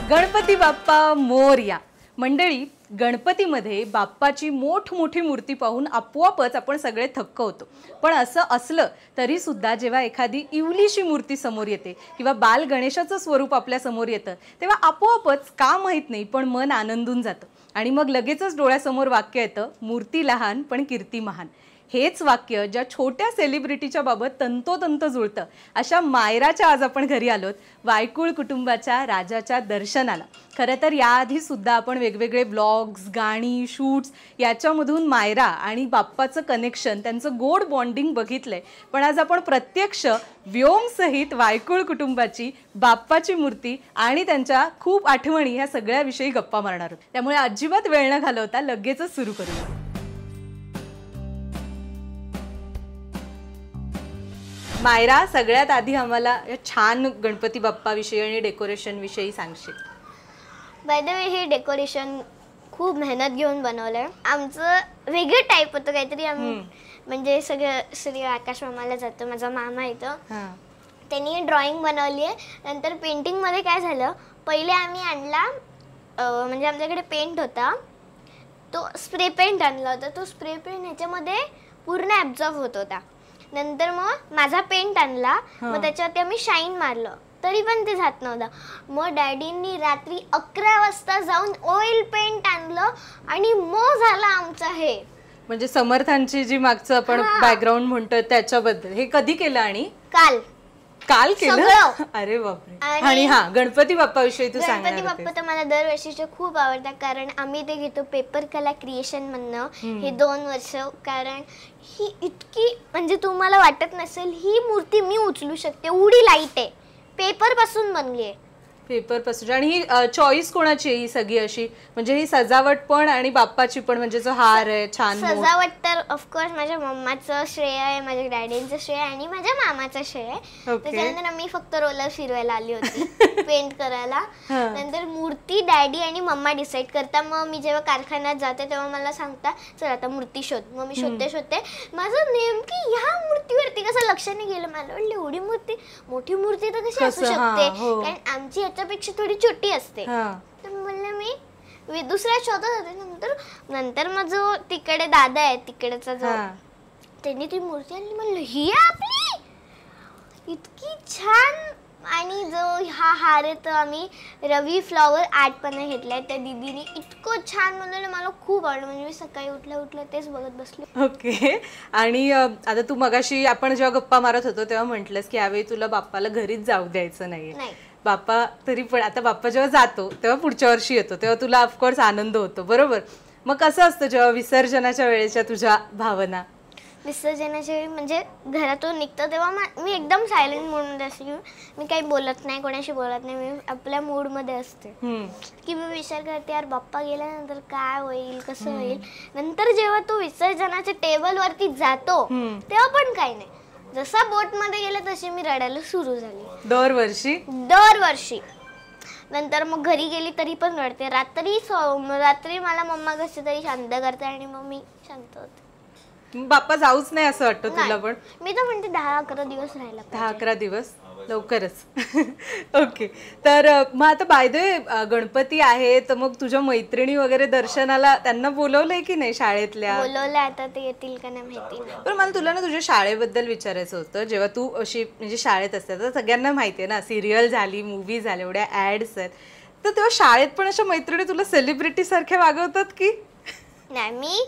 गणपती बाप्पा मोरया. मंडळी, गणपतीमध्ये बाप्पाची मोठी मूर्ती पाहून आपोआपच आपण सगळे थक्क होतो. पण असं असलं तरी सुद्धा जेव्हा एखादी इवलीशी मूर्ती समोर येते किंवा बाल गणेशाचं स्वरूप आपल्या समोर येतं तेव्हा आपोआपच का माहीत नाही पण मन आनंदून जातं आणि मग लगेचच डोळ्यासमोर वाक्य येतं, मूर्ती लहान पण कीर्ती महान. हेच वाक्य ज्या छोट्या सेलिब्रिटीच्या बाबत तंतोतंत जुळतं अशा मायराच्या आज आपण घरी आलोत, वायकुळ कुटुंबाच्या राजाच्या दर्शनाला. खरं तर याआधी सुद्धा आपण वेगवेगळे ब्लॉग्स, गाणी, शूट्स याच्यामधून मायरा आणि बाप्पाचं कनेक्शन, त्यांचं गोड बॉन्डिंग बघितलंय. पण आज आपण प्रत्यक्ष व्योमसहित वायकुळ कुटुंबाची, बाप्पाची मूर्ती आणि त्यांच्या खूप आठवणी ह्या सगळ्याविषयी गप्पा मारणार आहोत. त्यामुळे अजिबात वेळ न घालवता लगेचच सुरू करूया. मायरा, सगळ्यात आधी आम्हाला या छान गणपती बाप्पा विषयी आणि डेकोरेशन विषयी सांगशील? बाय द वे, हे डेकोरेशन खूप मेहनत घेऊन बनवलंय. आमचं वेगळं टाईप होतं काहीतरी. आम्ही म्हणजे सगळं श्री आकाश मामाला जातं, माझा मामा येतो, त्यांनी ड्रॉइंग बनवली आहे. नंतर पेंटिंगमध्ये काय झालं, पहिले आम्ही आणला म्हणजे आमच्याकडे पेंट होता, तो स्प्रे पेंट आणला होता. तो स्प्रे पेंट ह्याच्यामध्ये पूर्ण ॲब्झॉर्ब होत होता. नंतर मग माझा पेंट आणला, मग त्याच्यावरती आम्ही शाईन मारलं तरी पण ते जात नव्हतं. मग डॅडींनी रात्री 11 वाजता जाऊन ऑइल पेंट आणलं आणि मग झालं आमचं हे. म्हणजे समर्थांची जी मागचं आपण बॅकग्राऊंड म्हणतोय त्याच्याबद्दल. हे कधी केलं? आणि काल केलं? अरे बापरे. आणि गणपती बाप्पा विषयी तू सांग. गणपती बाप्पा तर मला दरवर्षीचे खूप आवडतात, कारण आम्ही ते घेतो पेपर कला क्रिएशन मधनं हे 2 वर्ष. कारण ही इतकी म्हणजे तुम्हाला वाटत नसेल, ही मूर्ती मी उचलू शकते, एवढी लाईट आहे, पेपर पासून बनली आहे. पेपर पासून. आणि ही चॉईस कोणाची आहे ही सगळी अशी? म्हणजे ही सजावट पण आणि बाप्पाची पण, म्हणजे जो हार आहे छान. सजावट तर ऑफकोर्स माझ्या मम्माचं श्रेय आहे, माझ्या डॅडींचं श्रेय आणि माझ्या मामाचं श्रेय आहे. त्याच्यानंतर मी फक्त रोलर फिरवायला आली होती पेंट करायला. नंतर मूर्ती डॅडी आणि मम्मा डिसाईड करता. मग मी जेव्हा कारखान्यात जाते तेव्हा मला सांगता, चल आता मूर्ती शोध. मग मी शोधते माझं नेमकी ह्या मूर्तीवरती कसं लक्ष नाही गेलं. मला वाटलं एवढी मूर्ती, मोठी मूर्ती तर कशी असू शकते, कारण आमची पेक्षा थोडी छोटी असते. तर म्हणलं मी दुसऱ्या शोधत होते. नंतर मग जो तिकडे दादा आहे तिकडेचा, जो त्यांनी ती मूर्ती आणली. म्हणलं ही आपली इतकी छान. आणि जो हा हार आहे तर आम्ही रवी फ्लॉवर आर्ट पण घेतलाय, त्या दीदीने इतकं छान बनवलं, मला खूप आवडलं. म्हणजे मी सकाळी उठल्या तेच बघत बसले. ओके. आणि आता तू मगाशी आपण जेव्हा गप्पा मारत होतो तेव्हा म्हटलंस की यावेळी तुला बाप्पाला घरीच जाऊ द्यायचं नाही. बाप्पा तरी पण आता बाप्पा जेव्हा जातो तेव्हा पुढच्या वर्षी येतो, तेव्हा तुला ऑफकोर्स आनंद होतो, बरोबर? मग कसं असतं जेव्हा विसर्जनाच्या वेळेच्या तुझ्या भावना? विसर्जनाच्या वेळी म्हणजे घरातून निघतं तेव्हा मी एकदम सायलेंट मूडमध्ये असते. मी काही बोलत नाही, कोणाशी बोलत नाही, मी आपल्या मूडमध्ये असते. की मी विचार करते यार बाप्पा गेल्यानंतर काय होईल, कसं होईल. नंतर जेव्हा तो विसर्जनाच्या टेबलवरती जातो तेव्हा पण काही नाही, जसा बोट मध्ये गेलं तशी मी रडायला सुरू झाली. दरवर्षी. नंतर मग घरी गेली तरी पण रडते. रात्री मला मम्मा कशी तरी शांत करते आणि मग मी शांत होते. बाप्पा जाऊच नाही असं वाटतं तुला? पण मी तर म्हणते 10-11 दिवस राहिला. 10-11 दिवस लवकरच. ओके. तर मग आता बाय द वे, गणपती आहे तर मग तुझ्या मैत्रिणी वगैरे दर्शनाला त्यांना बोलवलंय की नाही शाळेतल्या? बोलवलंय, आता ते येतील का नाही माहिती नाही. पण मला तुला ना तुझ्या शाळेबद्दल विचारायचं होतं. जेव्हा तू अशी म्हणजे शाळेत असते तर सगळ्यांना माहिती आहे ना, सिरियल झाली, मूवी झाले, एवढ्या ॲड्स आहेत, तर तेव्हा शाळेत पण अशा मैत्रिणी तुला सेलिब्रिटी सारख्या वागवतात की नाही? मी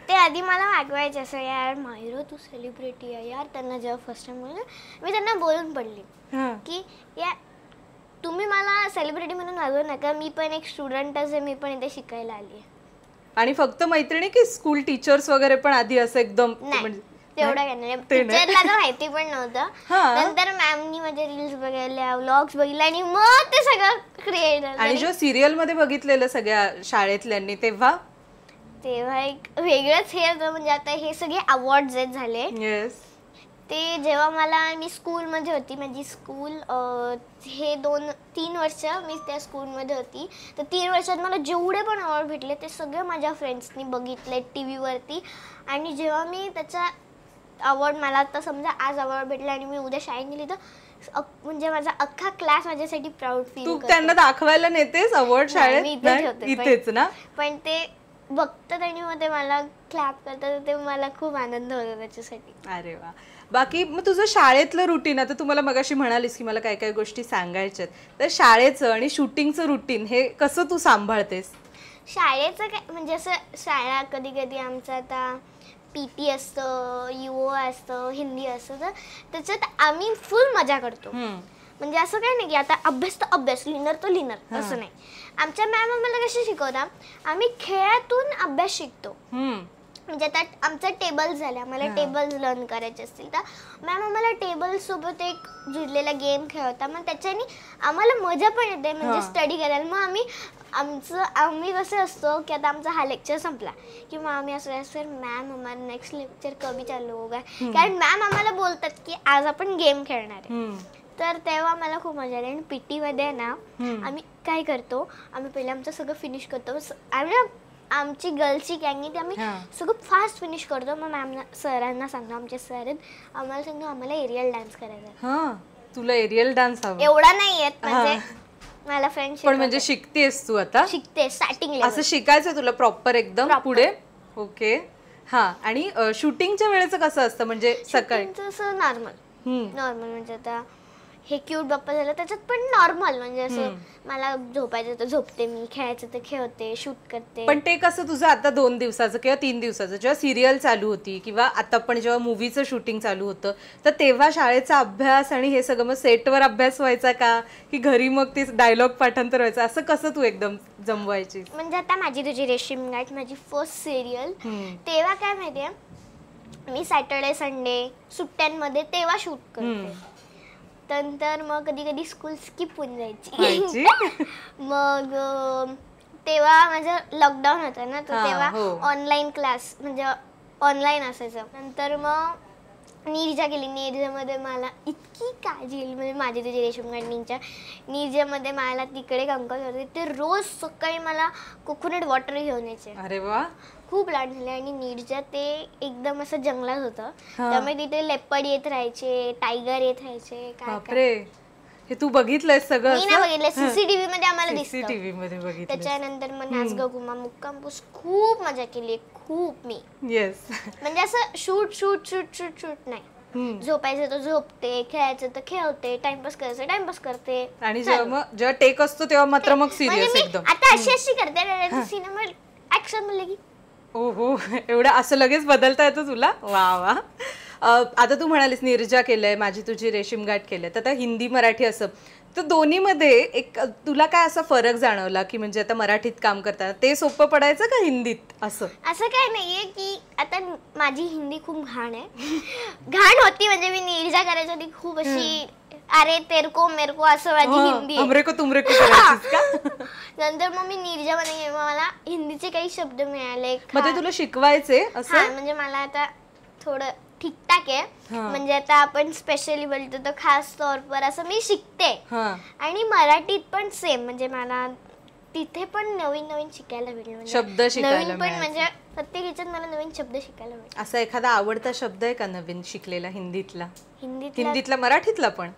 ते आधी मला वागवायचे असं, यार मायरो तू सेलिब्रिटी आहे यार. त्यांना जेव्हा फर्स्ट टाइम बोलले मी त्यांना बोलून पडली की यार तुम्ही मला सेलिब्रिटी म्हणून वागवू नका, मी पण एक स्टुडंटच आहे, मी पण इथे शिकायला आली आहे. आणि फक्त मैत्रिणी की स्कूल टीचर्स वगैरे पण आधी असं एकदम? तेवढं काय नाही, टीचरला तर माहिती पण नव्हतं. नंतर मॅमनी माझे रील्स बघितल्या, व्लॉग्स बघितले आणि मग ते सगळं क्रिएट झालं. आणि जो सिरियल मध्ये बघितलेलं सगळ्या शाळेतल्यांनी तेव्हा एक वेगळंच हे होतं. म्हणजे आता हे सगळे अवॉर्ड्स आहेत झाले. ते जेव्हा मी स्कूलमध्ये होती, माझी स्कूल हे 2-3 वर्ष मी त्या स्कूलमध्ये होती, तर 3 वर्षात मला जेवढे पण अवॉर्ड भेटले ते सगळे माझ्या फ्रेंड्सनी बघितले टी व्हीवरती. आणि जेव्हा मी त्याचा अवॉर्ड, मला आता समजा आज अवॉर्ड भेटला आणि मी उद्या शाळेत गेली तर म्हणजे माझा अख्खा क्लास माझ्यासाठी प्राऊड फील तू त्यांना दाखवायला नेतेस अवॉर्ड शाळेत? इथेच ना? पण ते बघतात आणि मग ते मला क्लॅप करतात, ते मला खूप आनंद होतो त्याच्यासाठी. अरे वा. बाकी मग तुझं शाळेतलं रुटीन, आता तू मला मगाशी म्हणालीस की मला काय काय गोष्टी सांगायच्यात, तर शाळेचं आणि शूटिंगचं रुटीन हे कसं तू सांभाळतेस? शाळेचं काय म्हणजे असं शाळा कधी कधी आमचं आता PT असतं, UO असतं, हिंदी असतं, तर त्याच्यात आम्ही फुल मजा करतो. म्हणजे असं काय नाही की आता अभ्यास तर अभ्यास, लिहिणार तो लिहिणार, असं नाही. आमच्या मॅम आम्हाला कसे शिकवता, आम्ही खेळातून अभ्यास शिकतो. म्हणजे आता आमचा टेबल झाला, आम्हाला टेबल्स लर्न करायचे असतील तर मॅम आम्हाला टेबल सोबत एक जुळलेला गेम खेळवता, मग त्याच्याने आम्हाला मजा पण येते म्हणजे स्टडी करायला. मग आम्ही कसं असतो की आता आमचा हा लेक्चर संपला की मग आम्ही असं सर मॅम आम्हाला नेक्स्ट लेक्चर कधी चालू होगा, कारण मॅम आम्हाला बोलतात की आज आपण गेम खेळणार आहे. तर तेव्हा मला खूप मजा आली. आणि PT मध्ये ना आम्ही काय करतो, आम्ही पहिले आमचं सगळं फिनिश करतो. आमची गर्ल्सची गँग ती आम्ही सगळं फास्ट फिनिश करतो. मग मॅम सरांना सांगतो, आमचे सर आहेत, आम्हाला सांगतो आम्हाला एरियल डान्स करायचा. तुला एरियल डान्स हवा? एवढा नाही येत म्हणजे मला फ्रेंड्स, पण म्हणजे शिकतेस तू आता? शिकते, स्टार्टिंग असं शिकायचं तुला प्रॉपर एकदम पुढे? ओके. हा. आणि शूटिंगच्या वेळेचं कसं असतं, म्हणजे सकाळी? नॉर्मल म्हणजे आता हे क्यूट बाप्पा झालं त्याच्यात पण नॉर्मल, म्हणजे असं मला झोपायचं तर झोपते मी, खेळायचं तर खेळते, शूट करते. पण ते कसं तुझं आता 2 दिवसाचं किंवा 3 दिवसाचं जेव्हा सिरियल चालू होती किंवा आता पण जेव्हा मूवीचं शूटिंग चालू होतं, तर तेव्हा शाळेचा अभ्यास आणि हे सगळं मग सेटवर अभ्यास व्हायचा का, की घरी मग ते डायलॉग पाठांतर व्हायचं, असं कसं तू एकदम जमवायची? म्हणजे आता माझी तुझी रेशीम गाठ माझी फर्स्ट सिरियल, तेव्हा काय माहितीये, मी सॅटर्डे संडे सुट्ट्यांमध्ये तेव्हा शूट करते. नंतर मग कधी कधी स्कूल स्किप होऊन जायची. मग तेव्हा माझं लॉकडाऊन होतं ना, तर तेव्हा ऑनलाईन क्लास म्हणजे ऑनलाईन असायचं. नंतर मग नीरजा गेली, नीरजामध्ये मला इतकी काळजी गेली, म्हणजे माझी तुझी रेशीम गाडणीच्या नीरजामध्ये मला तिकडे कंकल होते, ते रोज सकाळी मला कोकोनट वॉटर घेऊन यायचे. अरे वा. खूप लहान झाले. आणि नीरजा ते एकदम असं जंगलात होतं, त्यामुळे तिथे लेपर्ड येत राहायचे, टायगर येत राहायचे. बापरे, हे तू बघितलंय सगळं? मी नाही बघितलं, CCTV मध्ये आम्हाला दिसतं. CCTV मध्ये बघितलं. त्याच्यानंतर मग नाच ग घुमा मुक्कामपूस खूप मजा केली, खूप. मी येस म्हणजे असं शूट नाही, झोपायचं तर झोपते, खेळायचं तर खेळते, टाइमपास करायचं टाइमपास करते. आणि जेव्हा टेक असतो तेव्हा मात्र मग सिरियस एकदम. आता अशी करते सिनेमा ऍक्शन म्हणले की हो एवढं असं लगेच बदलता येतं तुला? वा वा. आता तू म्हणालीस नीरजा केलंय, माझी तुझी रेशीम गाठ केलंय, तर आता हिंदी मराठी असं, तर दोन्हीमध्ये एक तुला काय असा फरक जाणवला की म्हणजे आता मराठीत काम करताना ते सोपं पडायचं का हिंदीत? असं काय नाहीये की आता माझी हिंदी खूप घाण आहे, घाण होती म्हणजे मी नीरजा करायची ती खूप अशी अरे तेरको मेरको असं माझी हिंदी, हमरेको तुमरेको करायचीस का? नंतर मग मी नीरजा मध्ये मला हिंदीचे काही शब्द मिळाले, मग ते तुला शिकवायचे असं? म्हणजे मला आता थोडं ठीकठाक आहे, म्हणजे आता आपण स्पेशली बोलतो तर खास तौर पर असं मी शिकते. आणि मराठीत पण सेम, म्हणजे मला तिथे पण नवीन नवीन शिकायला भेटले, शब्द शिकायला पण म्हणजे प्रत्येक ह्याच्यात मला नवीन शब्द शिकायला भेटले. असा एखादा आवडता शब्द आहे का नवीन शिकलेला हिंदीतला मराठीतला पण?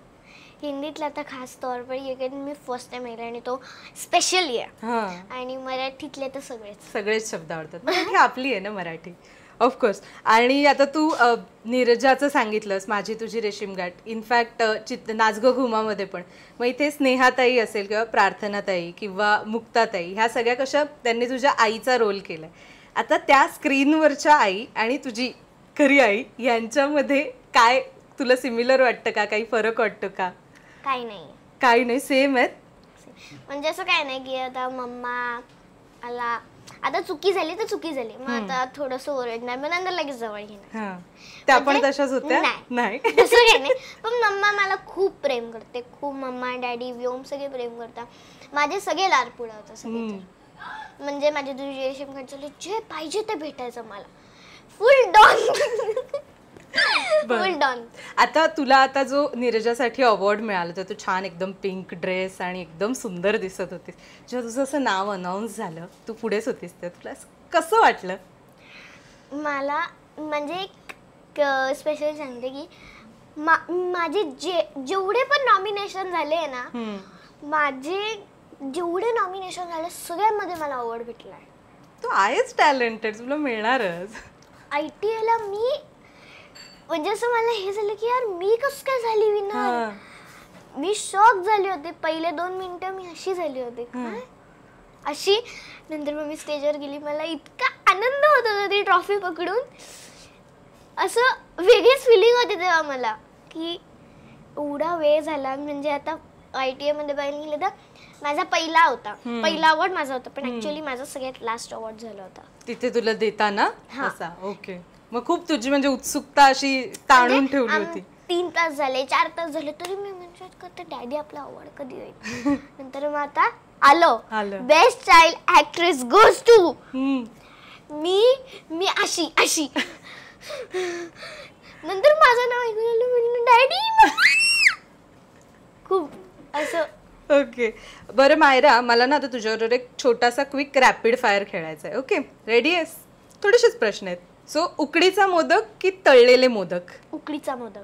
हिंदीतला तर खास तौर पर मी फर्स्ट टाइम ऐकला आणि तो स्पेशली आहे. आणि मराठीतले तर सगळेच शब्द आवडतात. मराठी आपली आहे ना मराठी, ऑफकोर्स. आणि आता तू नीरजाचं सांगितलंस, माझी तुझी रेशीम गाठ, इनफॅक्ट नाच ग घुमामध्ये पण, मग इथे स्नेहाताई असेल किंवा प्रार्थनाताई किंवा मुक्ताताई, ह्या सगळ्या कशा त्यांनी तुझ्या आईचा रोल केलाय. आता त्या स्क्रीनवरच्या आई आणि तुझी खरी आई यांच्यामध्ये काय तुला सिमिलर वाटतं का, काही फरक वाटतो का? काही नाही, सेम आहेत. म्हणजे असं काय नाही की आता मम्मा आला, आता चुकी झाली तर चुकी झाली, मग आता थोडंसं ओरडणार, मग नंतर लगेच जवळ घेणार. त्या पण तशाच होत्या? नाही तसं काही नाही, पण मम्मा मला खूप प्रेम करते, खूप. मम्मा डॅडी व्योम सगळे प्रेम करतात, माझे सगळे लाड पुढवतात सगळे. म्हणजे माझे तुझी रेशीम गाठ झाली, जे पाहिजे ते भेटायचं मला, फुल डॉन. आता तुला आता जो नीरजासाठी अवॉर्ड मिळाला, तर तू छान एकदम पिंक ड्रेस आणि एकदम सुंदर दिसत होतीस. जेव्हा तुझं असं नाव अनाऊन्स झालं, तू पुढेच होतीस, तर तुला कसं वाटलं? मला म्हणजे एक स्पेशली सांगते की माझे जेवढे पण नॉमिनेशन झाले ना, माझे जेवढे नॉमिनेशन झाले सगळ्यांमध्ये मला अवॉर्ड भेटलाय. तू आहेच टॅलेंटेड, तुला मिळणारच. ITA ला मी म्हणजे असं मला हे झालं की यार मी कसं काय झाली विनर. मी शॉक झाले होते. पहिले 2 मिनिटं मी अशी झाली होते, काय अशी. नंतर मग मी स्टेजवर गेली. मला इतका आनंद होत होता ती ट्रॉफी पकडून. असं वेगळीच फिलिंग होती तेव्हा मला की एवढा वेळ झाला. म्हणजे आता ITA मध्ये बघायला गेलं तर माझा पहिला अवॉर्ड माझा होता, पण ऍक्च्युअली माझा सगळ्यात लास्ट अवॉर्ड झाला होता तिथे तुला देताना. ओके, मग खूप तुझी म्हणजे उत्सुकता अशी ताणून ठेवली होती. 3 तास झाले, 4 तास झाले तरी मी म्हणत करते डॅडी आपला अवॉर्ड कधी होईल. नंतर मग आता आलो. Best child actress goes to me अशी. नंतर माझं नाव ऐकून आलं, म्हणलं डॅडी. खूप असं. ओके, बरं मायरा, मला ना आता तुझ्याबरोबर एक छोटासा क्विक रॅपिड फायर खेळायचा आहे. ओके, रेडी आहेस? थोडेसेच प्रश्न आहेत. सो उकडीचा मोदक की तळलेले मोदक? उकडीचा मोदक.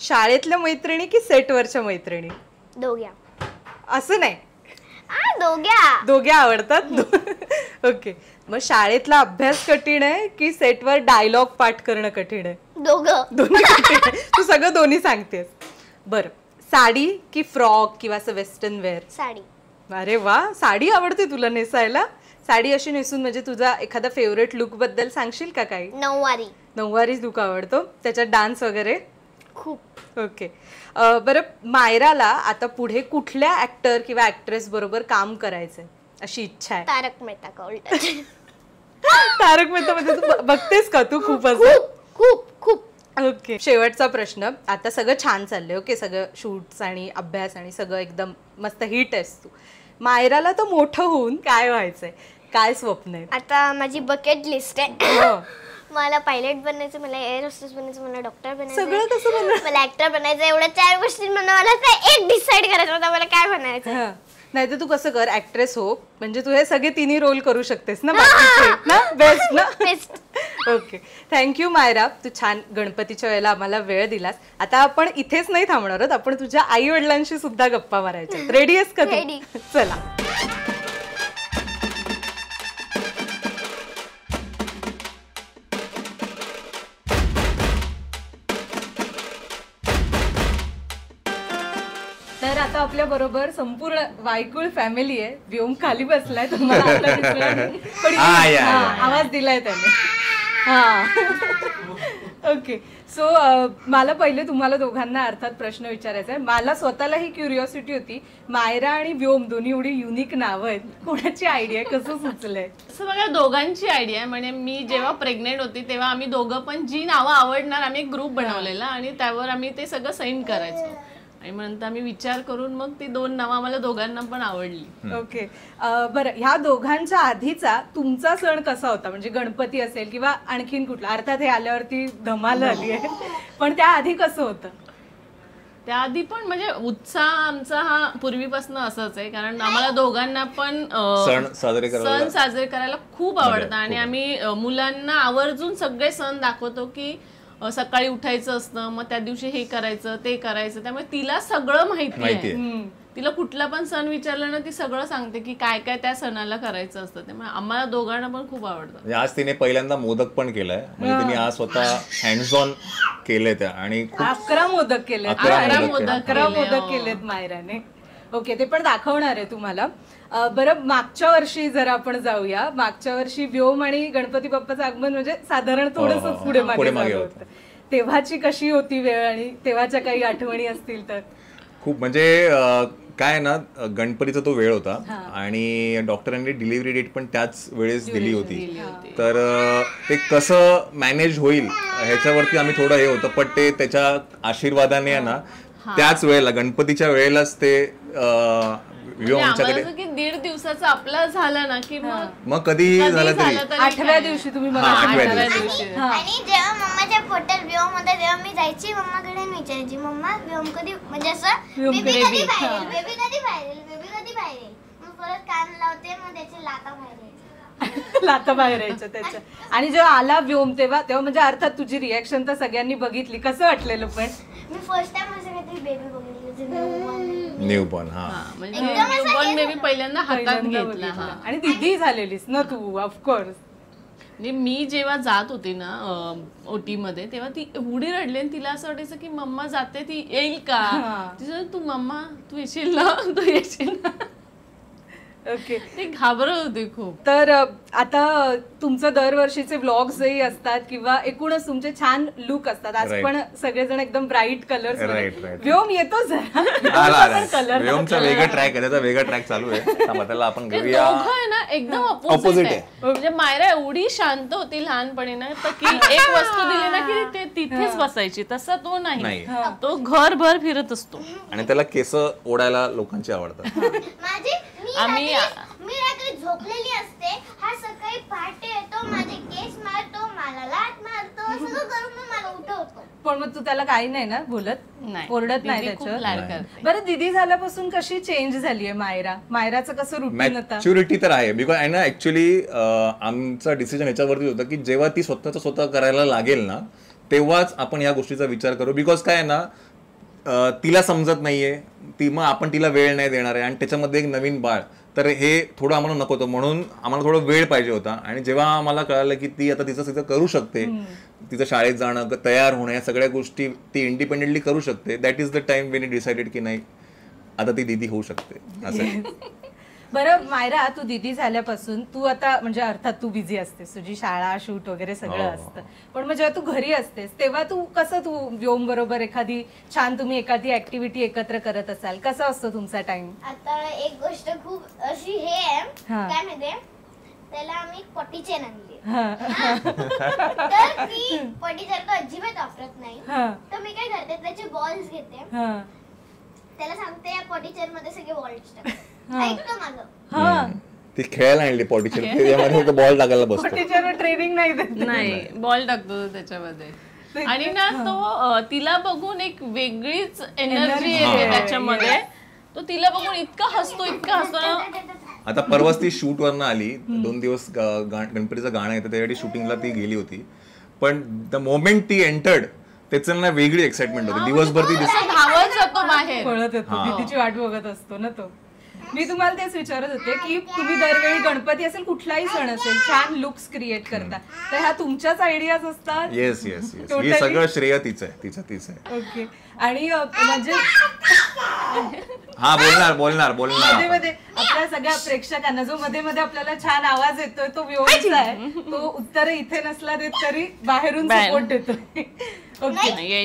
शाळेतल्या मैत्रिणी की सेटवरच्या मैत्रिणी? दोघ्या. असं नाही, दोघ्या आवडतात. ओके, मग शाळेतला अभ्यास कठीण आहे की सेटवर डायलॉग पाठ करणं कठीण आहे? दोन्ही कठीण आहे. तू सगळं दोन्ही सांगतेस. बरं, साडी की फ्रॉक किंवा असं वेस्टर्न वेअर? साडी. अरे वा, साडी आवडते तुला नेसायला? साडी अशी नेसून म्हणजे तुझा एखादा फेवरेट लुक बद्दल सांगशील का काही? नऊवारी लुक आवडतो, त्याच्यात डान्स वगैरे? खूप. ओके, बरं मायराला आता पुढे कुठल्या ऍक्टर किंवा ऍक्ट्रेस बरोबर काम करायचंय अशी इच्छा आहे? तारक मेहता का उलटा. तारक मेहता मध्ये तू बघतेस का तू? खूप असं. खूप. ओके, शेवटचा प्रश्न. आता सगळं छान चाललंय, ओके, सगळं शूट्स आणि अभ्यास आणि सगळं एकदम मस्त हिट आहेस तू. मायराला तर मोठं होऊन काय व्हायचंय, काय स्वप्न आहे? आता माझी बकेट लिस्ट आहे. मला पायलट बनायचं, मला एअर होस्टेस बनायचं, मला डॉक्टर बनायचं, सगळं कसं बनवायचं, मला ऍक्टर बनायचं. एवढ्या 4 गोष्टी मला एक डिसाइड करायचं होतं मला काय बनायचं. नाही तर तू कसं कर, ऍक्ट्रेस हो, म्हणजे तू हे सगळे 3 रोल करू शकतेस ना. ना बेस्ट ना. ओके, थँक्यू मायरा, तू छान गणपतीच्या वेळेला आम्हाला वेळ दिलास. आता आपण इथेच नाही थांबणार आहोत, आपण तुझ्या आई वडिलांशी सुद्धा गप्पा मारायच्या. रेडी आहेस का? रेडी. चला. तर आता आपल्या बरोबर संपूर्ण वायकुळ फॅमिली आहे. व्योम खाली बसलाय, तुम्हाला आता दिसला नाही, पण आवाज दिलाय त्याने. ओके, सो मला पहिले तुम्हाला दोघांना अर्थात प्रश्न विचारायचा आहे. मला स्वतःला ही क्युरिओसिटी होती, मायरा आणि व्योम दोन्ही एवढी युनिक नावं आहेत, कोणाची आयडिया, कसं सुचलंय? असं बघा, दोघांची आयडिया आहे. म्हणजे मी जेव्हा प्रेग्नेंट होती तेव्हा आम्ही दोघं पण जी नावं आवडणार आम्ही एक ग्रुप बनवलेला आणि त्यावर आम्ही ते सगळं साइन करायचो. आणि म्हणून आम्ही विचार करून मग ती 2 नावं आम्हाला दोघांना पण आवडली. ओके, बरं, ह्या दोघांच्या आधीचा तुमचा सण कसा होता? म्हणजे गणपती असेल किंवा आणखीन कुठला? अर्थात हे आल्यावरती धमाल आली आहे, पण त्या आधी कसं होतं? त्याआधी पण म्हणजे उत्साह आमचा हा पूर्वीपासून असंच आहे, कारण आम्हाला दोघांना पण सण साजरे करायला खूप आवडतं. आणि आम्ही मुलांना आवर्जून सगळे सण दाखवतो की सकाळी उठायचं असतं, मग त्या दिवशी हे करायचं ते करायचं. त्यामुळे तिला सगळं माहिती आहे. तिला कुठला पण सण विचारला ना ती सगळं सांगते की काय काय त्या सणाला करायचं असतं. त्यामुळे आम्हाला दोघांना पण खूप आवडतं. आज तिने पहिल्यांदा मोदक पण केलाय, म्हणजे तिने आज स्वतः हँड्स ऑन केले त्या. आणि 11 मोदक केले, 11 मोदक केलेत मायराने. ओके, ते पण दाखवणार आहे तुम्हाला. बरं, मागच्या वर्षी जर आपण जाऊया, मागच्या वर्षी व्योम आणि गणपती बाप्पाचं आगमन म्हणजे साधारण थोडंसं पुढे मागे होतं. तेव्हाची कशी होती वेळ आणि तेव्हाच्या काही आठवणी असतील तर? खूप म्हणजे काय ना, गणपतीचा तो वेळ होता आणि डॉक्टरांनी डिलिव्हरी डेट पण त्याच वेळेस दिली होती. तर ते कसं मॅनेज होईल ह्याच्यावरती आम्ही थोडं हे होतं, पण ते त्याच्या आशीर्वादाने आहे ना त्याच वेळेला गणपतीच्या वेळेलाच ते आमच्याकडे 1.5 दिवसाचं आपला झाला ना की मग कधी झालं तरी 8व्या दिवशी तुम्ही मला. आणि जेव्हा मम्माच्या पोटात व्योम होता तेव्हा मी जायची मम्माकडे आणि विचारायची, मम्मा व्योम कधी, म्हणजे असं बेबी कधी बाहेर येईल. मग परत कान लावते, मग त्याचे लाता बाहेर यायचे. लाता बाहेर यायचं त्याच्या. आणि जेव्हा आला व्योम तेव्हा म्हणजे अर्थात तुझी रिॲक्शन तर सगळ्यांनी बघितली, कसं वाटलेलं? पण मी फर्स्ट टाइम असं काहीतरी बेबी बघितलं, न्यूबॉर्न. हा म्हणजे न्यूबॉर्न बेबी पहिल्यांदा हातात घेतला. आणि दिदी झालेलीस ना तू, ऑफकोर्स. म्हणजे मी जेव्हा जात होती ना ओटी मध्ये, तेव्हा ती एवढी रडली आणि तिला असं वाटायचं की मम्मा जाते, ती येईल का? तिचं तू मम्मा तू येशील ना, तू येशील ना. ओके. ते घाबरत होते खूप. तर आता तुमचं दरवर्षीचे व्लॉग्सही असतात किंवा एकूणच तुमचे छान लुक असतात. आज पण सगळेजण एकदम ब्राईट कलर्स. व्योम येतो जरा कलर. व्योमचा वेगळा ट्रॅक आहे, त्याचा वेगळा ट्रॅक चालू आहे. त्याला आपण घेऊया. आहे ना एकदम ऑपोजिट आहे. म्हणजे मायरा एवढी शांत होती लहानपणी ना, तर की एक वस्तू दिली ना की ते तिथेच बसायची. तसा तो नाही, तो घरभर फिरत असतो. आणि त्याला केस ओढायला लोकांची आवडतात. मी रात्री झोपलेली असते, हा सकाळी पहाटे येतो, माझे केस मारतो, मला लाट मारतो, सगळं करून मला उठवतो. पण मग तू त्याला काही नाही ना बोलत? नाही, ओरडत नाही त्याच्यावर? बरं, दीदी झाल्यापासून कशी चेंज झालीये मायराचं कसं रुटीन होतं? मॅच्युरिटी तर आहे. बिकॉज आहे ना, ऍक्च्युली आमचा डिसिजन याच्यावरती होता की जेव्हा ती स्वतः करायला लागेल ना, तेव्हाच आपण या गोष्टीचा विचार करू. बिकॉज काय आहे ना, तिला समजत नाहीये ती, मग आपण तिला वेळ नाही देणार आहे, आणि त्याच्यामध्ये एक नवीन बाळ, तर हे थोडं आम्हाला नको होतं. म्हणून आम्हाला थोडा वेळ पाहिजे होता. आणि जेव्हा आम्हाला कळालं की ती आता तिचं करू शकते, तिचं शाळेत जाणं, तयार होणं, या सगळ्या गोष्टी ती इंडिपेंडेंटली करू शकते, that is the time Wien decided की नाही आता ती दीदी होऊ शकते असं. बरं मायरा, तू दीदी झाल्यापासून तू आता म्हणजे अर्थात तू बिझी असतेस, तुझी शाळा शूट वगैरे सगळं असतं, पण मग जेव्हा तू घरी असतेस तेव्हा तू व्योम बरोबर एखादी तुम्ही एखादी ऍक्टिव्हिटी एकत्र करत असाल, कसा असतो तुमचा टाइम? आता एक गोष्ट खूप अशी हे आहे, काय माहितीये, त्याला आम्ही पॉटी चेन आणली. तर ती पॉटी चेन तो अजिबात वापरत नाही. तर मी काय करते, त्याचे बॉल्स घेते, त्याला सांगते या पॉटी चेन मध्ये सगळे बॉल्स टाक. ऐकतो माझं. ती खेळायला आणली पॉटीचर, त्याच्यामध्ये बॉल टाकायला बसतो. ट्रेनिंग नाही, बॉल टाकतो त्याच्यामध्ये. आणि ना तो तिला बघून एक वेगळीच एनर्जी येते त्याच्यामध्ये. तो तिला बघून इतका हसतो ना. आता परवाच ती शूट वरनं आली, 2 दिवस गणपतीचं गाणं येतं त्यासाठी शूटिंगला ती गेली होती. पण द मोमेंट ती एंटर्ड, त्याचं ना वेगळी एक्साइटमेंट होती. दिवसभर ती धावत जातो बाहेर, पळत येतो, दीदीची वाट बघत असतो ना तो. मी तुम्हाला तेच विचारत होते की तुम्ही दरवेळी गणपती असेल कुठलाही सण असेल छान लुक्स क्रिएट करता, तर ह्या तुमच्याच आयडियाज असतात? येस येस येस, हे सगळं श्रेय तिचं आहे. ओके. आणि म्हणजे हा बोलणार मध्ये मध्ये आपल्या सगळ्या प्रेक्षकांना जो मध्ये मध्ये आपल्याला छान आवाज येतोय तो व्योमचा आहे, तो उत्तर इथे नसला देत तरी बाहेरून सपोर्ट देतोय. ओके.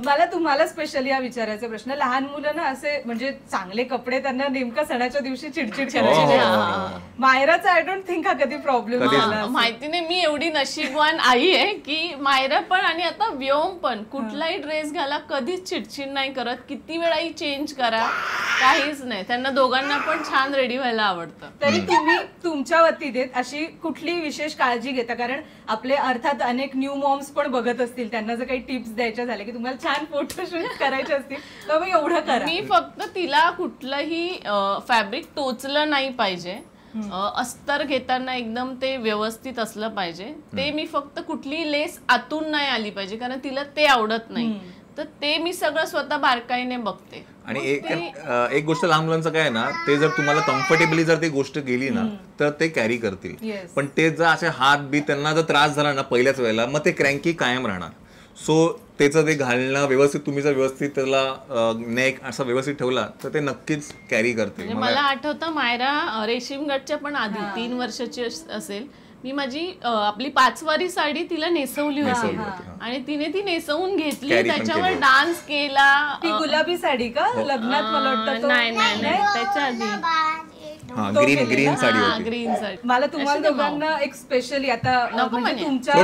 मला तुम्हाला स्पेशली हा विचारायचा प्रश्न, लहान मुलं ना असे म्हणजे चांगले कपडे त्यांना नेमकं सणाच्या दिवशी चिडचिड करायची. मायराचा आय डोंट थिंक हा कधी प्रॉब्लेम झाला. माहिती नाही, मी एवढी नशीबवान आई आहे की मायरा पण आणि आता व्योम पण कुठलाही ड्रेस घाला कधीच चिडचिड नाही करत. किती वेळाही चेंज करा, काहीच नाही. त्यांना दोघांना पण छान रेडी व्हायला आवडतं. तरी तुम्ही तुमच्या वतीने अशी कुठली विशेष काळजी घेता? कारण आपले अर्थात अनेक न्यू मॉम्स पण बघत असतील, त्यांना जर काही टिप्स द्यायच्या झाल्या की तुम्हाला छान फोटोशूट करायचे असतील तर मग एवढं करा. मी फक्त तिला कुठलंही फॅब्रिक टोचलं नाही पाहिजे. अस्तर घेताना एकदम ते व्यवस्थित असलं पाहिजे. ते मी फक्त कुठली लेस आतून नाही आली पाहिजे, कारण तिला ते आवडत नाही. तर ते मी सगळं स्वतः बारकाईने बघते. आणि एक गोष्ट लहान मुलांचं काय आहे ना, ते जर तुम्हाला कम्फर्टेबली जर ती गोष्ट गेली ना तर ते कॅरी करतील. पण ते जर असे हात बी त्यांना जर त्रास झाला ना पहिल्याच वेळेला, मग ते क्रँकी कायम राहणार. सो त्याचं ते घालणं व्यवस्थित, तुम्ही जर व्यवस्थित त्याला नेक असं व्यवस्थित ठेवला तर ते नक्कीच कॅरी करते. मला आठवतं मायरा रेशीमगडच्या पण आधी 3 वर्षाची असेल, मी माझी आपली 5 वारी साडी तिला नेसवली होती आणि तिने ती नेसवून घेतली, त्याच्यावर डान्स केला. ती गुलाबी साडी का लग्नात? मला वाटतं नाही त्याच्या आधी ग्रीन साडी होती. ग्रीन साडी. मला तुम्हाला दोघांना एक स्पेशली आता तुमच्या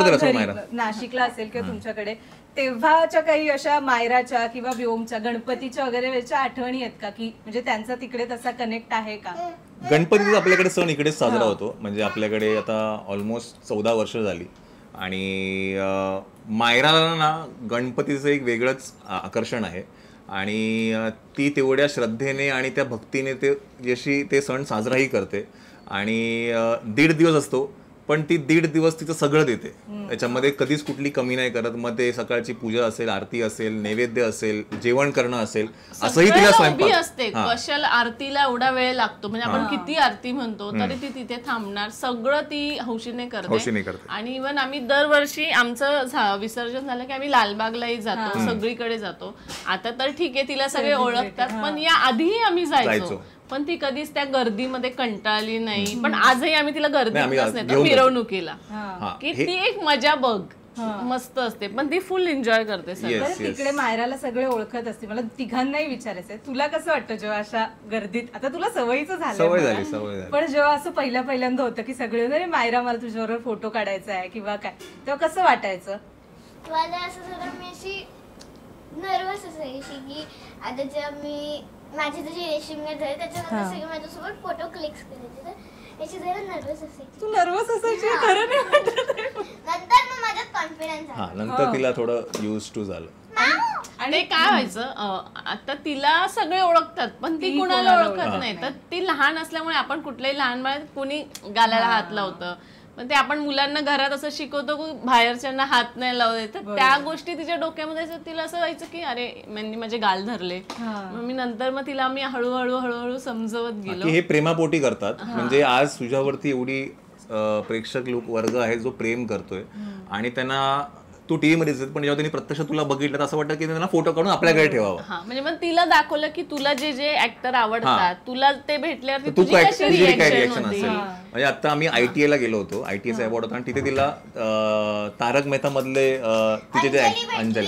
नाशिकला असेल किंवा तुमच्याकडे तेव्हाच्या काही अशा मायराच्या किंवा व्योमच्या गणपतीच्या वगैरे वेळच्या आठवणी आहेत का, की म्हणजे त्यांचा तिकडे तसा कनेक्ट आहे का? गणपतीचा आपल्याकडे सण इकडेच साजरा होतो. म्हणजे आपल्याकडे आता ऑलमोस्ट 14 वर्ष झाली. आणि मायराला ना गणपतीचं एक वेगळंच आकर्षण आहे. आणि ती तेवढ्या श्रद्धेने आणि त्या भक्तीने ते जशी ते सण साजराही करते. आणि 1.5 दिवस असतो, पण ती 1.5 दिवस तिचं सगळं देते. त्याच्यामध्ये कधीच कुठली कमी नाही करत. मग ते सकाळची पूजा असेल, आरती असेल, नैवेद्य असेल, जेवण करणं असेल, असंही तिला स्वयंपाक असते. कशाला आरतीला एवढा वेळ लागतो, म्हणजे आपण किती आरती म्हणतो तरी ती तिथे थांबणार, सगळं ती हौशीने करते. आणि इव्हन आम्ही दरवर्षी आमचं विसर्जन झालं की आम्ही लालबागलाही जातो, सगळीकडे जातो. आता तर ठीक आहे, तिला सगळे ओळखतात, पण या आधीही आम्ही जायचो, पण ती कधीच त्या गर्दीमध्ये कंटाळली नाही. पण आजही आम्ही तिला गर्दीतच नेतो मिरवणुकीला, की ती एक मजा बघ मस्त असते, पण ती फुल एन्जॉय करते. तिकडे मायराला सगळे ओळखत असते. मला तिघांनाही विचारायचंय, तुला कसं वाटतं जेव्हा अशा गर्दीत, आता तुला सवयीचं झालं, पण जेव्हा असं पहिल्यांदा होतं की सगळे अरे मायरा मला तुझ्याबरोबर फोटो काढायचा आहे किंवा काय, तेव्हा कसं वाटायचं? मला असं जरा मी अशी नर्वस असायची की आता जेव्हा मी माझी जी रेशीम झाली त्याच्यानंतर सगळे माझ्यासोबत फोटो क्लिक्स करायचे, तर याची जरा नर्वस असायची. तू नर्वस असायची? खरं नाही वाटत. नंतर मग माझ्यात कॉन्फिडन्स आला. नंतर तिला थोडं युज टू झालं. आणि काय व्हायचं, आता तिला सगळे ओळखतात पण ती कुणाला ओळखत नाही. तर ती लहान असल्यामुळे आपण कुठल्याही लहान बाळात कोणी गालाला हात लावतं, पण ते आपण मुलांना घरात असं शिकवतो की बाहेरच्यांना हात नाही लावले, तर त्या गोष्टी तिच्या डोक्यामध्ये तिला असं व्हायचं की अरे मी माझे गाल धरले. मग मी तिला मी हळूहळू समजवत गेलो. हे प्रेमापोटी करतात. म्हणजे आज तुझ्यावरती एवढी प्रेक्षक लोक वर्ग आहे जो प्रेम करतोय आणि त्यांना तू टीव्ही मध्ये दिसत, पण जेव्हा त्यांनी प्रत्यक्ष तुला बघितलं तर असं वाटतं की त्यांना फोटो काढून आपल्याकडे ठेवावा. म्हणजे मग तिला दाखवलं की तुला जे जे ऍक्टर आवडतात, तुला ते भेटल्यावर तुझी काय रिएक्शन असेल. म्हणजे आता आम्ही ITA ला गेलो होतो, ITA चा अवॉर्ड होता, आणि तिथे तिला तारक मेहता मधले तिचे जे अंजली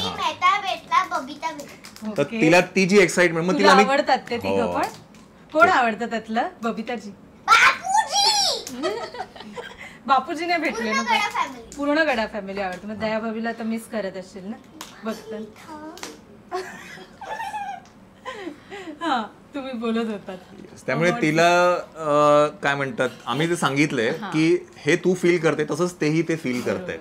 तर तिला ती जी एक्साइटमेंट, मग तिला आवडतात ते तिघं पण. कोण आवडतं त्यातलं? बबिताजी, बापूजीने भेटले ना, पूर्ण गडा फॅमिली आवडते. मग दया भाभीला तर मिस करत असशील ना बघता. हा, तुम्ही बोलत होतात. त्यामुळे तिला काय म्हणतात, आम्ही ते सांगितलंय की हे तू फील करते तसंच तेही ते फील करतायत.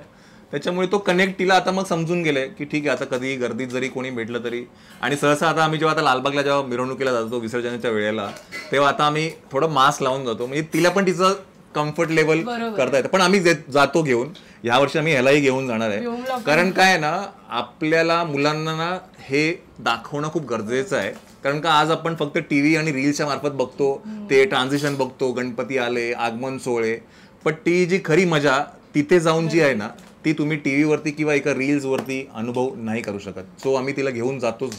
त्याच्यामुळे तो कनेक्ट तिला आता मग समजून गेलाय की ठीक आहे, आता कधी गर्दीत जरी कोणी भेटलं तरी. आणि सहसा आता आम्ही जेव्हा आता लालबागला जेव्हा मिरवणुकीला जातो विसर्जनाच्या वेळेला, तेव्हा आता आम्ही थोडं मास्क लावून जातो, म्हणजे तिला पण तिचं कम्फर्ट लेवल करता येतं. पण आम्ही जातो घेऊन, ह्या वर्षी आम्ही ह्यालाही घेऊन जाणार आहे. कारण काय आहे ना, आपल्याला मुलांना ना हे दाखवणं खूप गरजेचं आहे. कारण का आज आपण फक्त टीव्ही आणि रील्सच्या मार्फत बघतो, ते ट्रान्झिशन बघतो, गणपती आले, आगमन सोहळे, पण ती जी खरी मजा तिथे जाऊन जी आहे ना, ती तुम्ही टीव्ही वरती किंवा एका रील्स वरती अनुभव नाही करू शकत. सो आम्ही तिला घेऊन जातो.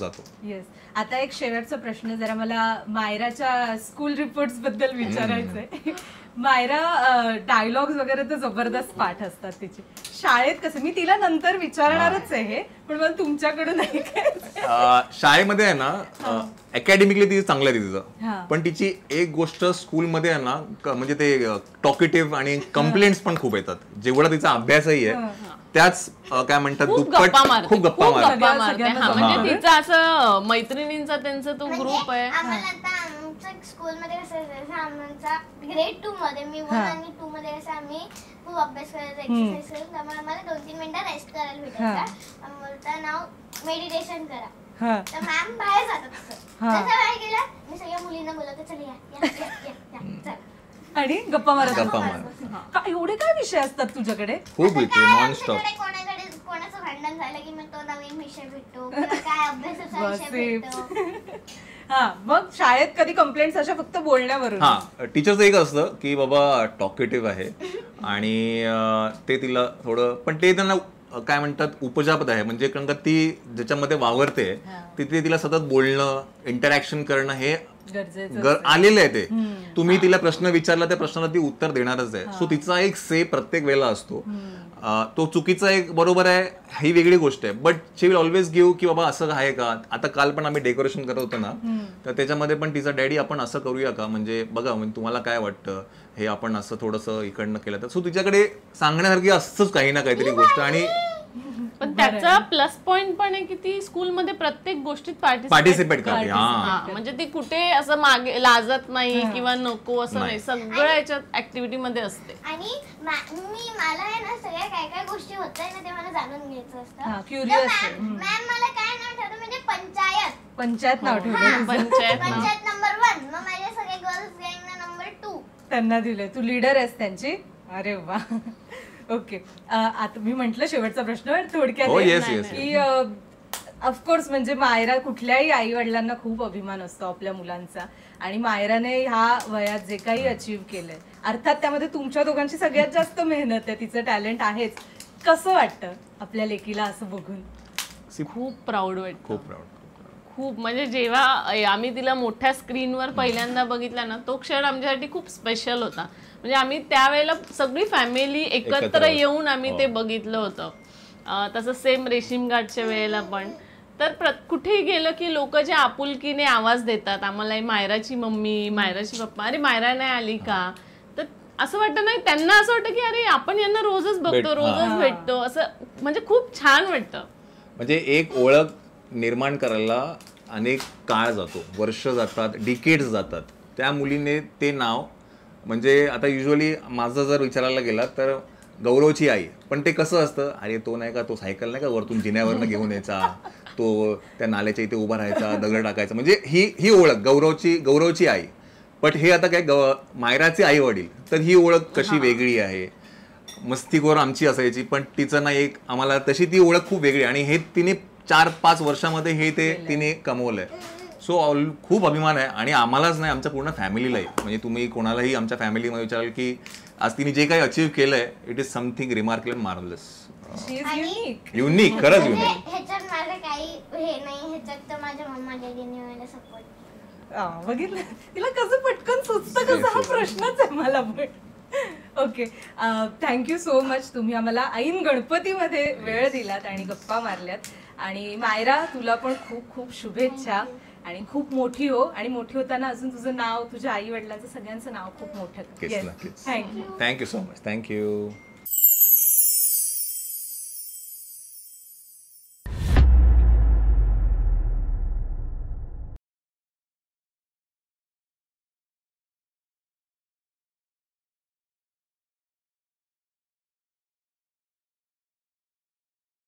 येस. आता एक शेवटचा प्रश्न, जरा मला मायराच्या स्कूल रिपोर्ट्स बद्दल विचारायचंय. मायरा डायलॉग्स वगैरे तर जबरदस्त पाठ असतात तिचे. शाळेत कसं, मी तिला नंतर विचारणारच आहे हे, पण मला तुमच्याकडून शाळेमध्ये आहे ना, अकॅडमिकली ती चांगलं आहे तिचं, पण तिची एक गोष्ट स्कूलमध्ये आहे ना, म्हणजे ते टॉकेटिव्ह आणि कंप्लेंट्स पण खूप येतात. जेवढा तिचा अभ्यासही आहे त्याच काय म्हणतात दुप्पट खूप गप्पा मारते. म्हणजे तिचा असं मैत्रिणींचा त्यांचा तो ग्रुप आहे. स्कूलमध्ये कसं आमचा ग्रेड 2 मध्ये मी 1 आणि 2 मध्ये कसं आम्ही खूप अभ्यास करायचा, एक्सरसाइज करायचा, त्यामुळे आम्हाला 2-3 मिनिटं रेस्ट करायला भेटायचा. बोलता नाव मेडिटेशन करा, तर मॅम बाहेर जातात. तसं बाहेर गेला मी सगळ्या मुलींना बोलवते, चल या आणि गप्पा मारत. एवढे काय विषय असतात तुझ्याकडे? खूप नॉनस्टॉप. कोणाचं भांडण झालं की मग तो नवीन विषय भेटतो, काय अभ्यासाचा विषय भेटतो. हा, मग शाळेत कधी कंप्लेंट्स अशा फक्त बोलण्यावरून? हा, टीचरचं एक असतं की बाबा टॉकेटिव्ह आहे आणि ते तिला थोडं, पण ते त्यांना काय म्हणतात उपजापद आहे. म्हणजे कारण का ती ज्याच्यामध्ये वावरते तिथे तिला सतत बोलणं, इंटरॅक्शन करणं हे आलेलं आहे. ते तुम्ही तिला प्रश्न विचारला त्या प्रश्नाला ती उत्तर देणारच आहे. सो तिचा एक से प्रत्येक वेळेला असतो. तो चुकीचा एक बरोबर आहे ही वेगळी गोष्ट आहे, but she will always give की बाबा असं आहे का. आता काल पण आम्ही डेकोरेशन करत होतो ना, तर त्याच्यामध्ये पण तिचा डॅडी आपण असं करूया का, म्हणजे बघा म्हणजे तुम्हाला काय वाटतं हे आपण असं थोडंसं इकडनं केलं तर. सो तिच्याकडे सांगण्यासारखी असतंच काही ना काहीतरी गोष्ट. आणि पण त्याचा प्लस पॉइंट पण आहे की ती स्कूलमध्ये प्रत्येक गोष्ट पार्टिसिपेट करते. म्हणजे ती कुठे असं मागे लाजत नाही किंवा नको असं नाही, सगळं याच्यात ऍक्टिव्हिटी मध्ये असते. आणि मला आहे ना सगळ्या काय काय गोष्टी होत आहे ना ते मला जाणून घ्यायचं असतं. क्युरियस. मॅम मला काय नाव ठेवतं म्हणजे पंचायत नाव ठेवलं. पंचायत नंबर 1, मग माझ्या सगळ्या गर्ल्स गँगना नंबर 2. त्यांना दिले. तू लीडर आहेस त्यांची. अरे वा. ओके, आता मी म्हंटल शेवटचा प्रश्न थोडक्यात की ऑफकोर्स म्हणजे मायरा, कुठल्याही आई वडिलांना खूप अभिमान असतो आपल्या मुलांचा, आणि मायराने ह्या वयात जे काही अचीव्ह केलंय, अर्थात त्यामध्ये तुमच्या दोघांची सगळ्यात जास्त मेहनत आहे, तिचं टॅलेंट आहेच. कसं वाटतं आपल्या लेकीला असं बघून? खूप प्राऊड वाटतं. खूप प्राऊड. खूप म्हणजे जेव्हा आम्ही तिला मोठ्या स्क्रीनवर पहिल्यांदा बघितलं ना, तो क्षण आमच्यासाठी खूप स्पेशल होता. म्हणजे आम्ही त्यावेळेला सगळी फॅमिली एकत्र येऊन आम्ही ते बघितलं होतं. तसं सेम रेशीम गाठच्या वेळेला पण. तर कुठेही गेलं की लोक जे आपुलकीने आवाज देतात आम्हाला, मायराची मम्मी, मायराची पप्पा, अरे मायरा नाही आली का, तर असं वाटतं नाही, त्यांना असं वाटतं की अरे आपण यांना रोजच बघतो, रोजच भेटतो, असं म्हणजे खूप छान वाटतं. म्हणजे एक ओळख निर्माण करायला अनेक काळ जातो, वर्ष जातात, डिकेड्स जातात. त्या मुलीने ते नाव, म्हणजे आता युजली माझं जर विचारायला गेला तर गौरवची आई, पण ते कसं असतं, अरे तो नाही का, तो सायकल नाही का वरतून जिन्यावरनं घेऊन यायचा, तो त्या नाल्याच्या इथे उभा राहायचा, दगड टाकायचा, म्हणजे ही ओळख गौरवची आई. पण हे आता काय मायराचे आई वडील, तर ही ओळख कशी वेगळी आहे. मस्तीखोर आमची असायची, पण तिचं ना एक आम्हाला तशी ती ओळख खूप वेगळी, आणि हे तिने 4-5 वर्षामध्ये हे ते तिने कमवलंय. सो खूप अभिमान आहे, आणि आम्हालाच नाही, आमच्या पूर्ण फॅमिलीलाही. म्हणजे तुम्ही कोणालाही आमच्या फॅमिलीमध्ये विचाराल की आज तिने जे काही अचीव्ह केलंय, it is something remarkable, marvellous, unique, खरंच युनिक. ह्याच्यात माझं काही हे नाही, ह्याच्यात तर माझ्या मम्मा डॅडीने मला सपोर्ट. बघितलं तिला कसं पटकन सुचतं, कसं हा प्रश्नच आहे मला पण. Okay, thank you so much. तुम्ही आम्हाला ऐन गणपतीमध्ये वेळ दिलात आणि गप्पा मारल्यात. आणि मायरा, तुला पण खूप खूप शुभेच्छा, आणि खूप मोठी हो, आणि मोठी होताना अजून तुझं नाव, तुझ्या आई वडिलांचं सगळ्यांचं नाव खूप मोठं. Thank you. Thank you so much. Thank you.